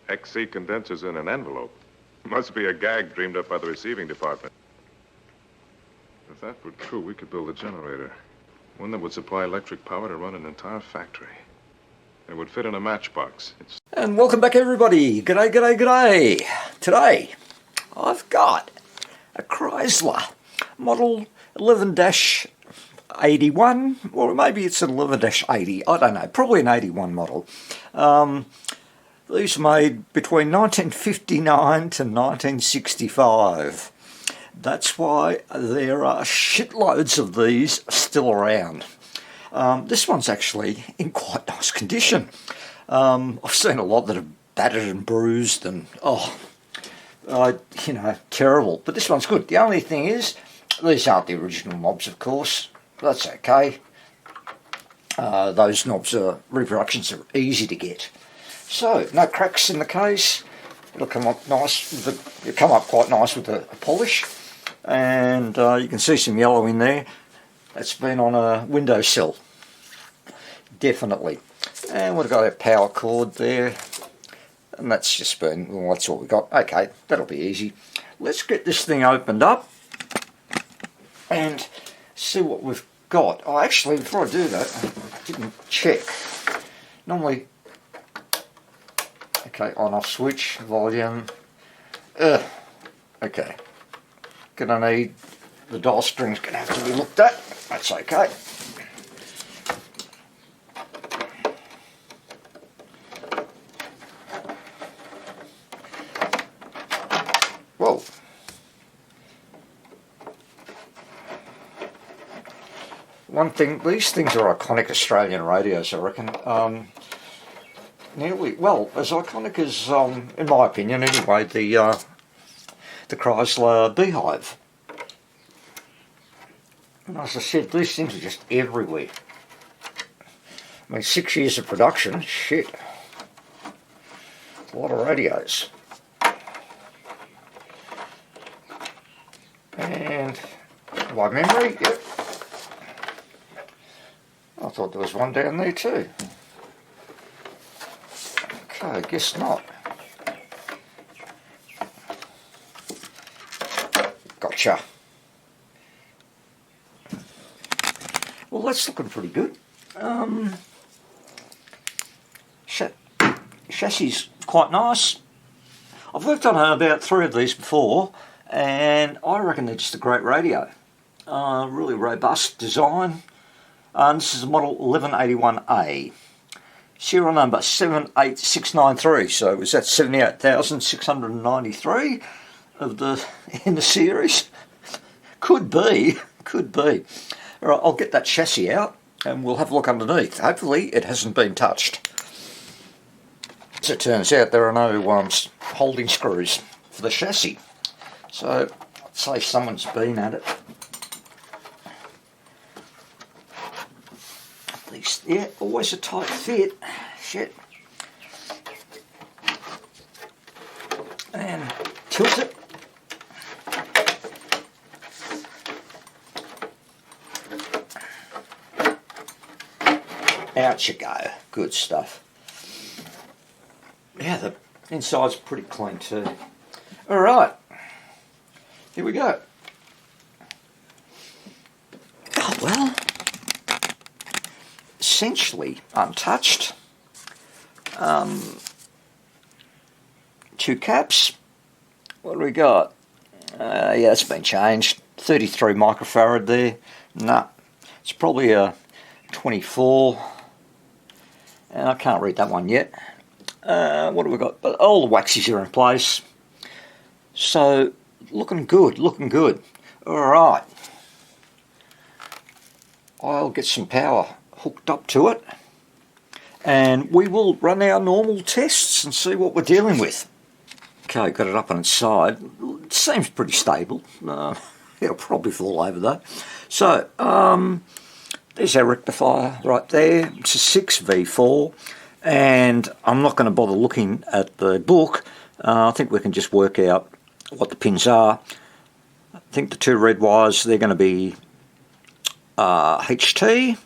XC condensers in an envelope. Must be a gag dreamed up by the receiving department. If that were true, we could build a generator. One that would supply electric power to run an entire factory. It would fit in a matchbox. And welcome back, everybody. G'day, g'day, g'day. Today, I've got a Kriesler model 11-81, or maybe it's an 11-80, I don't know, probably an 81 model. These were made between 1959 to 1965. That's why there are shitloads of these still around. This one's actually in quite nice condition. I've seen a lot that are battered and bruised and, terrible. But this one's good. The only thing is, these aren't the original knobs, of course. That's okay. Those knobs are, reproductions are easy to get. So, no cracks in the case. It'll come up nice. It'll come up quite nice with a polish. And you can see some yellow in there. That's been on a windowsill. Definitely. And we've got our power cord there. And that's just been, well, that's what we got. Okay, that'll be easy. Let's get this thing opened up and see what we've got. Oh, actually, before I do that, I didn't check. Normally, okay, on off switch, volume. Okay. Gonna need, the dial string's gonna have to be looked at. That's okay. Whoa. One thing, these things are iconic Australian radios, I reckon. Nearly, well, as iconic as, in my opinion anyway, the Kriesler Beehive. And as I said, these things are just everywhere. I mean, 6 years of production, shit. A lot of radios. And by memory, yep. I thought there was one down there too. Okay, I guess not. Gotcha. Well, that's looking pretty good. Chassis quite nice. I've worked on about 3 of these before, and I reckon they're just a great radio. Really robust design. This is a model 1181A. Serial number 78693. So was that 78,693 of the in the series? Could be. All right, I'll get that chassis out and we'll have a look underneath. Hopefully it hasn't been touched. As it turns out, there are no holding screws for the chassis. So I'd say someone's been at it. At least, yeah, always a tight fit. Shit. And tilt it. Out you go. Good stuff. Yeah, the inside's pretty clean too. Alright. Here we go. Oh, well. Essentially untouched. 2 caps. What do we got? Yeah, it's been changed. 33 microfarad there. Nah. It's probably a 24. And I can't read that one yet. What do we got? But all the waxies are in place. So, looking good. Alright. I'll get some power hooked up to it. And we will run our normal tests and see what we're dealing with. Okay, got it up on its side. It seems pretty stable. It'll probably fall over though. So, there's our rectifier right there. It's a 6V4, and I'm not going to bother looking at the book. I think we can just work out what the pins are. I think the 2 red wires, they're going to be HT,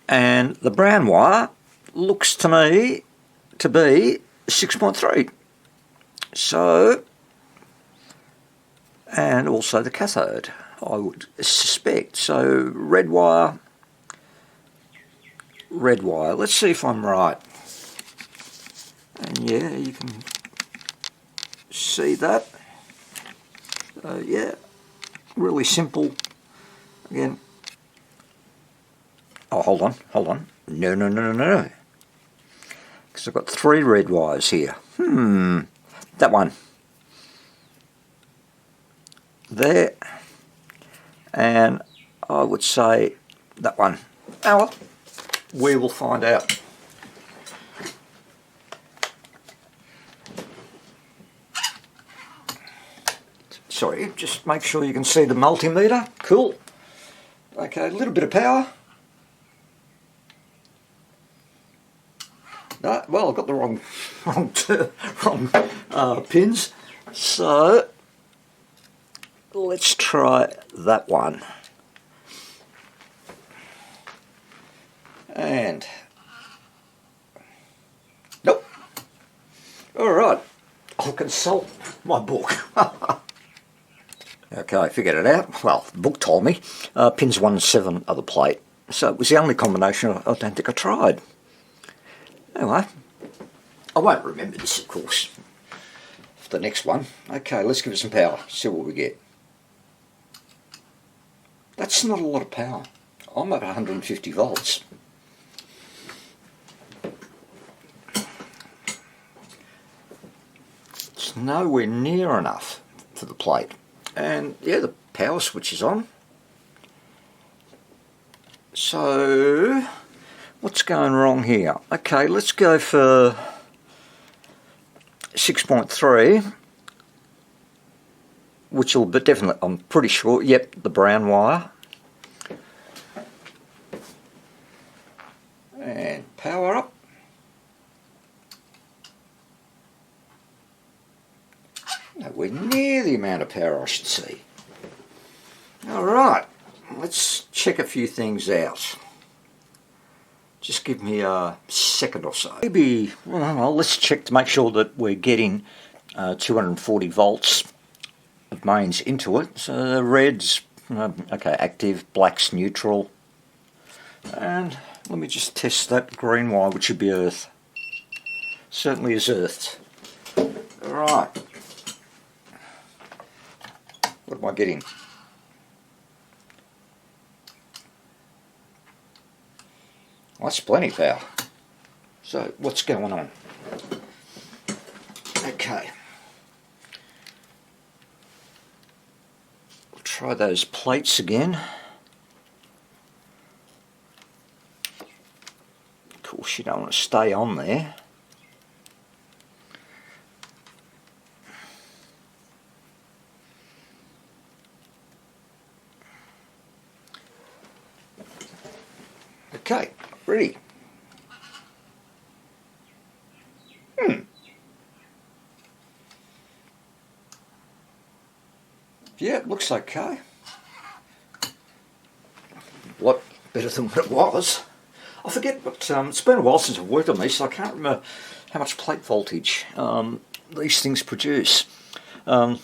and the brown wire looks to me to be 6.3. So, and also the cathode, I would suspect. So red wire. Let's see if I'm right. And yeah, you can see that. Yeah, really simple. Again. Oh, hold on. No. Because I've got 3 red wires here. That one. There. And I would say that one. Oh well, we will find out. Sorry, just make sure you can see the multimeter. Cool. Okay, a little bit of power. No, well, I've got the wrong pins. So let's try that one. And nope. All right, I'll consult my book. Okay, I figured it out. Well, the book told me. Pins 1 and 7 are the plate. So it was the only combination I don't think I tried. Anyway, I won't remember this, of course, for the next one. Okay, let's give it some power, see what we get. That's not a lot of power. I'm at 150 volts. It's nowhere near enough for the plate. And yeah, the power switch is on. So, what's going wrong here? Okay, let's go for 6.3, which will be definitely, I'm pretty sure, yep, the brown wire. And power up. Nowhere near the amount of power I should see. Alright, let's check a few things out. Just give me a second or so. Maybe, well, let's check to make sure that we're getting 240 volts of mains into it. So the red's, okay, active, black's neutral. And let me just test that green wire, which should be earth. Certainly is earthed. Alright. What am I getting? Well, that's plenty of power. So, what's going on? Okay. We'll try those plates again. Of course, you don't want to stay on there. Okay, ready. Yeah, it looks okay. What better than what it was? I forget, but it's been a while since I've worked on these, so I can't remember how much plate voltage these things produce. Okay,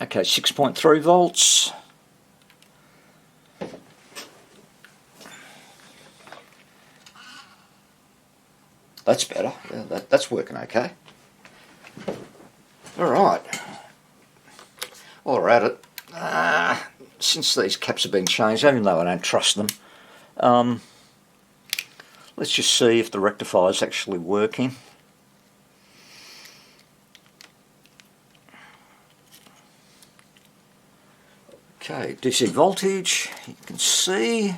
6.3 volts. That's better. Yeah, that's working okay. Alright. While we're at it, since these caps have been changed, even though I don't trust them, let's just see if the rectifier is actually working. Okay, DC voltage, you can see.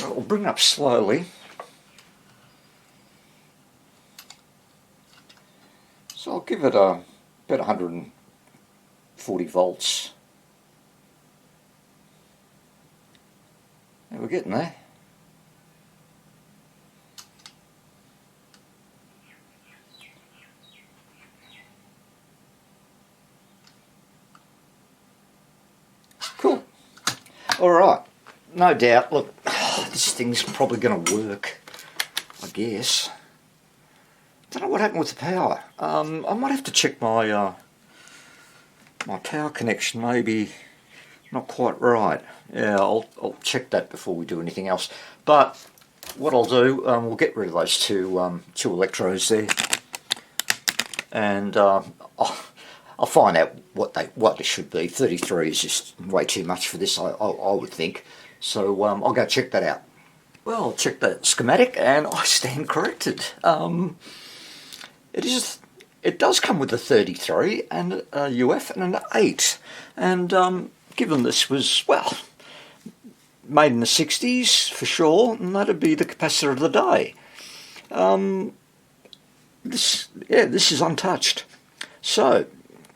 We'll bring it up slowly. So I'll give it about 140 volts. And we're getting there. Cool. Alright, no doubt, look, this thing's probably going to work, I guess. Don't know what happened with the power. I might have to check my my power connection. Maybe not quite right. Yeah, I'll check that before we do anything else. But what I'll do, we'll get rid of those two electrodes there, and I'll find out what they should be. 33 is just way too much for this, I would think. So I'll go check that out. Well, I'll check the schematic, and I stand corrected. It does come with a 33 and a UF and an 8, and given this was, well, made in the 60s for sure, and that'd be the capacitor of the day. This is untouched. So,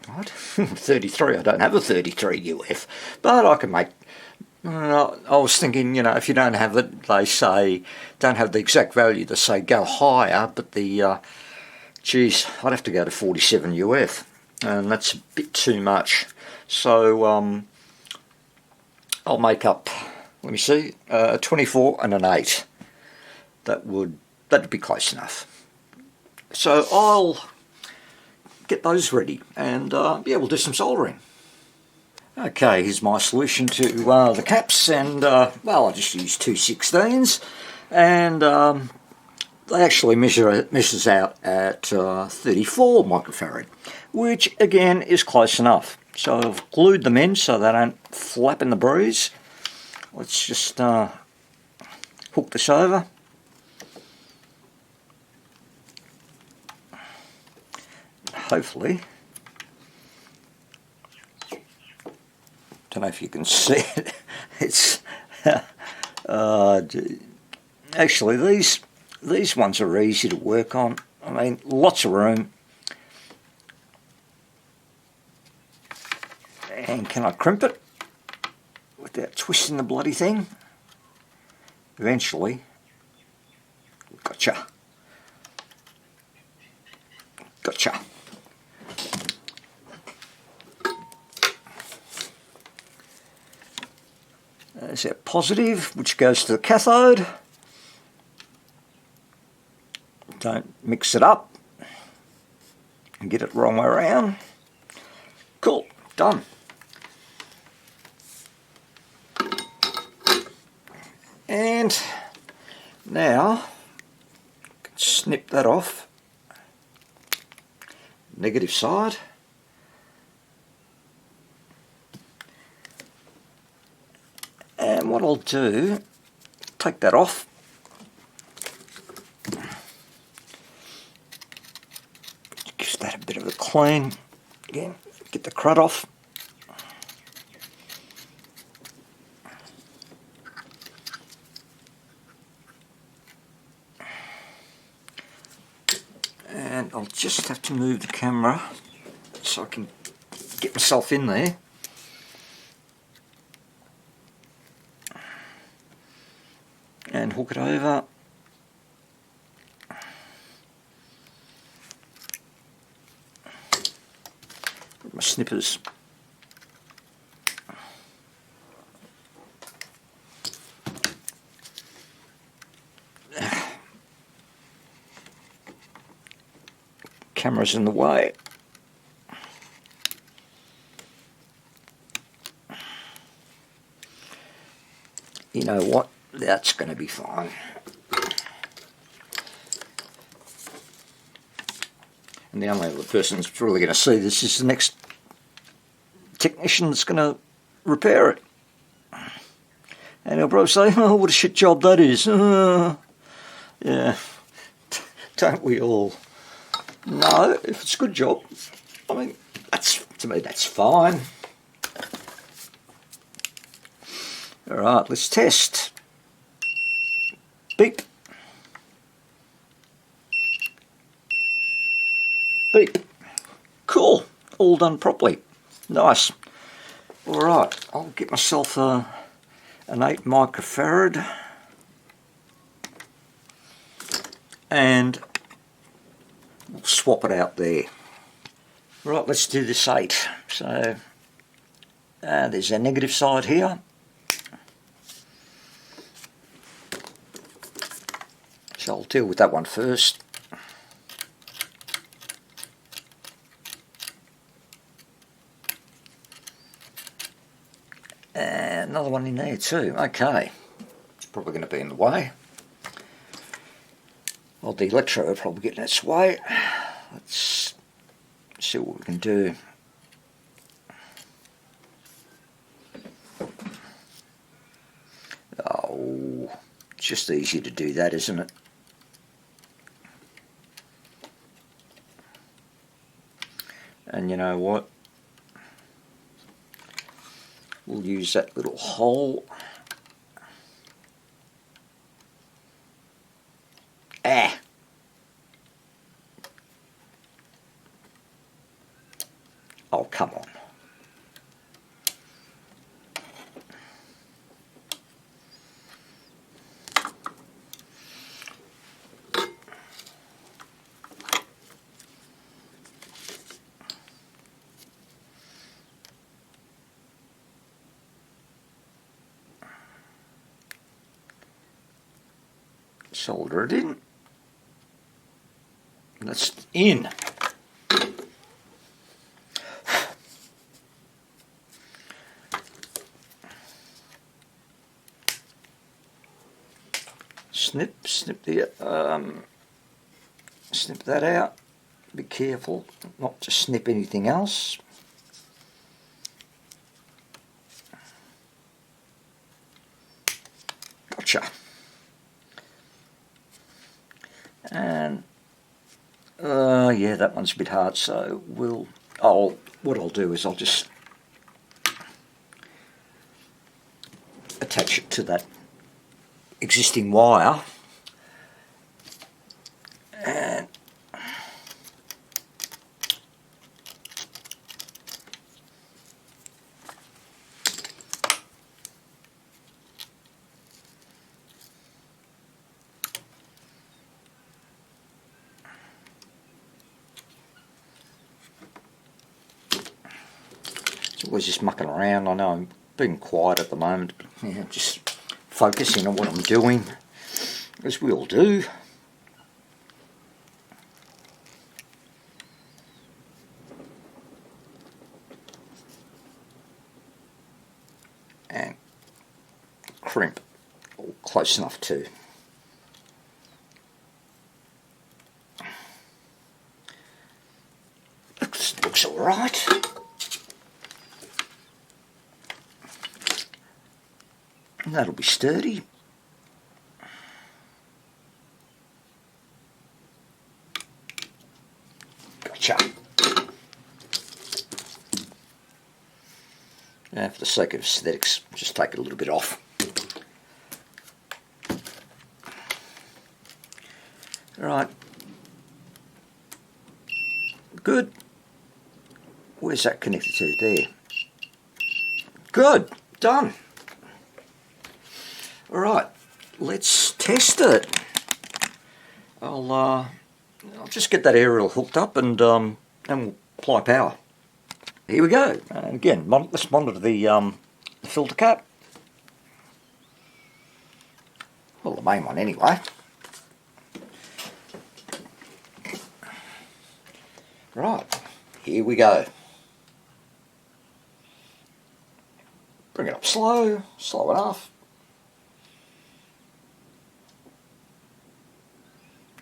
what? 33, I don't have a 33 UF, but I can make, I was thinking, you know, if you don't have it, they say, don't have the exact value, they say go higher, but the, geez, I'd have to go to 47 UF, and that's a bit too much. So, I'll make up, let me see, 24 and an 8. That'd be close enough. So I'll get those ready, and yeah, we'll do some soldering. Okay, here's my solution to the caps, and well, I just use 216s, and they actually measures out at 34 microfarad, which again is close enough. So I've glued them in so they don't flap in the breeze. Let's just hook this over. Hopefully, don't know if you can see it. It's actually these ones are easy to work on. I mean, lots of room. And can I crimp it without twisting the bloody thing? Eventually. Gotcha. Gotcha. There's our positive, which goes to the cathode. Don't mix it up and get it the wrong way around. Cool, done. And now, snip that off. Negative side. And what I'll do, take that off. Gives that a bit of a clean. Again, get the crud off. And I'll just have to move the camera so I can get myself in there. And hook it over. Put my snippers. Camera's in the way. You know what? That's going to be fine. And the only other person that's really going to see this is the next technician that's going to repair it. And he'll probably say, oh, what a shit job that is. Yeah, don't we all? No, if it's a good job, I mean, to me that's fine. Alright, let's test. Beep. Beep. Cool. All done properly. Nice. Alright, I'll get myself an 8 microfarad. And we'll swap it out there. Right, let's do this 8. So, there's our negative side here. So I'll deal with that one first. another one in there too. Okay. It's probably going to be in the way. Well, the electrode will probably get in its way. Let's see what we can do. Oh, it's just easy to do that, isn't it? And you know what? We'll use that little hole. Ah! Oh, come on. Solder it in. That's in. Snip that out. Be careful not to snip anything else. Gotcha. And yeah, that one's a bit hard, so what I'll do is I'll just attach it to that existing wire, and always just mucking around. I know I'm being quiet at the moment, but yeah, just focusing on what I'm doing, as we all do. And crimp, close enough to. Looks all right. And that'll be sturdy. Gotcha. Now, for the sake of aesthetics, just take it a little bit off. Right. Good. Where's that connected to? There. Good. Done. Alright, let's test it. I'll just get that aerial hooked up and we'll apply power. Here we go. And again, let's monitor the filter cap. Well, the main one anyway. Right, here we go. Bring it up slow enough.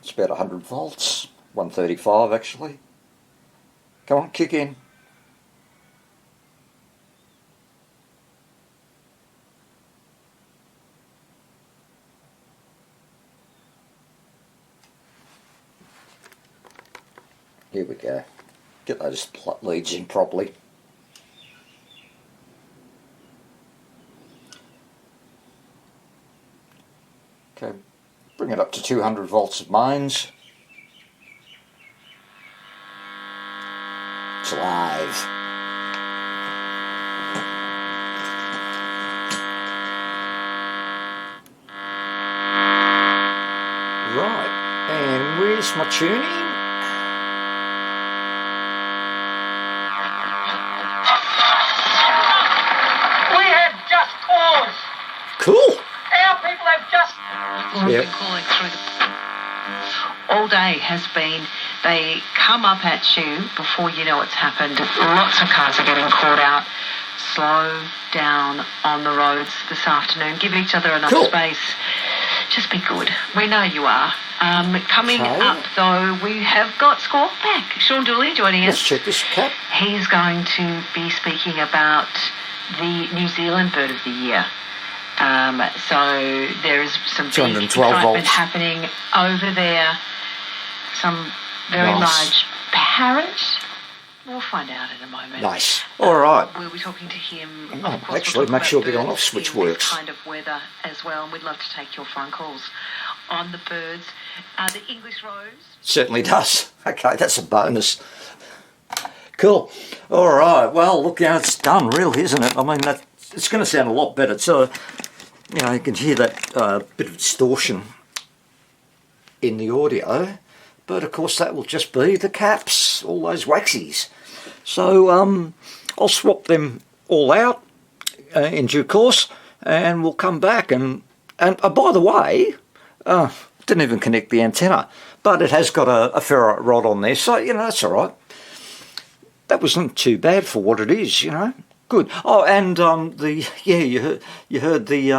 It's about 100 volts, 135 actually. Come on, kick in. Here we go. Get those leads in properly. Okay, bring it up to 200 volts of mains. It's live. Right, and where's my tuning? We have just cause. Cool. Our people have just... We've been calling through all day has been they come up at you before you know it's happened. Lots of cars are getting caught out. slow down on the roads this afternoon. Give each other enough Cool. space. Just be good. We know you are. Coming Okay. up, though, we have got Squawk back. Sean Dooley joining Let's us. check this cap. He's going to be speaking about the New Zealand Bird of the Year. So there is some big 212 excitement volts. happening over there. Some very Nice. large parrot. We'll find out in a moment. Nice. All right. We'll be talking to him. Oh, Of course, actually, we'll make talk sure about the on-off birds switch in this works. kind of weather as well, and we'd love to take your phone calls on the birds. The English rose. Certainly does. Okay, that's a bonus. Cool. All right. Well, look, yeah, it's done, really, isn't it? I mean, it's going to sound a lot better. So, you know, you can hear that bit of distortion in the audio, but of course that will just be the caps, all those waxies. So I'll swap them all out in due course, and we'll come back. And by the way, didn't even connect the antenna, but it has got a ferrite rod on there, so you know that's all right. That wasn't too bad for what it is, you know. Good. Oh, and you heard the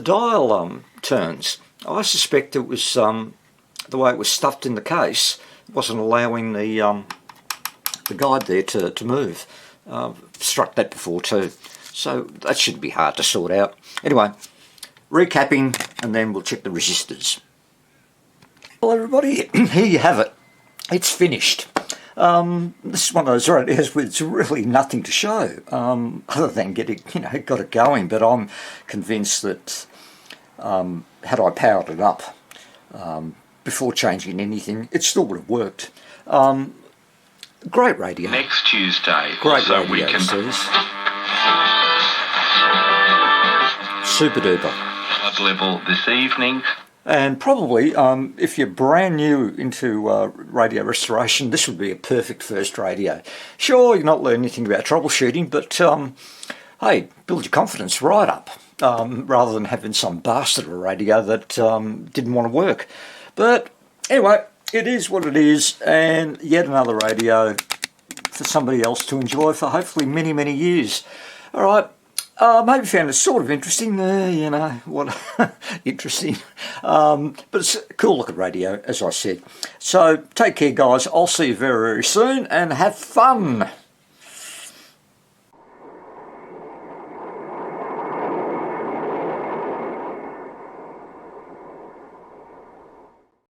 dial turns. I suspect it was the way it was stuffed in the case. It wasn't allowing the guide there to move. Struck that before too, so that shouldn't be hard to sort out. Anyway, recapping, and then we'll check the resistors. Well, everybody, here you have it. It's finished. This is one of those radios with really nothing to show, other than got it going. But I'm convinced that had I powered it up before changing anything, it still would have worked. Great radio. Next Tuesday, Great also radio, we can Steve. Super duper. level this evening. And probably, if you're brand new into radio restoration, this would be a perfect first radio. Sure, you're not learning anything about troubleshooting, but hey, build your confidence right up, rather than having some bastard of a radio that didn't want to work. But anyway, it is what it is, and yet another radio for somebody else to enjoy for hopefully many, many years. All right. Maybe found it sort of interesting, you know, what interesting. But it's a cool looking radio, as I said. So take care, guys. I'll see you very, very soon, and have fun.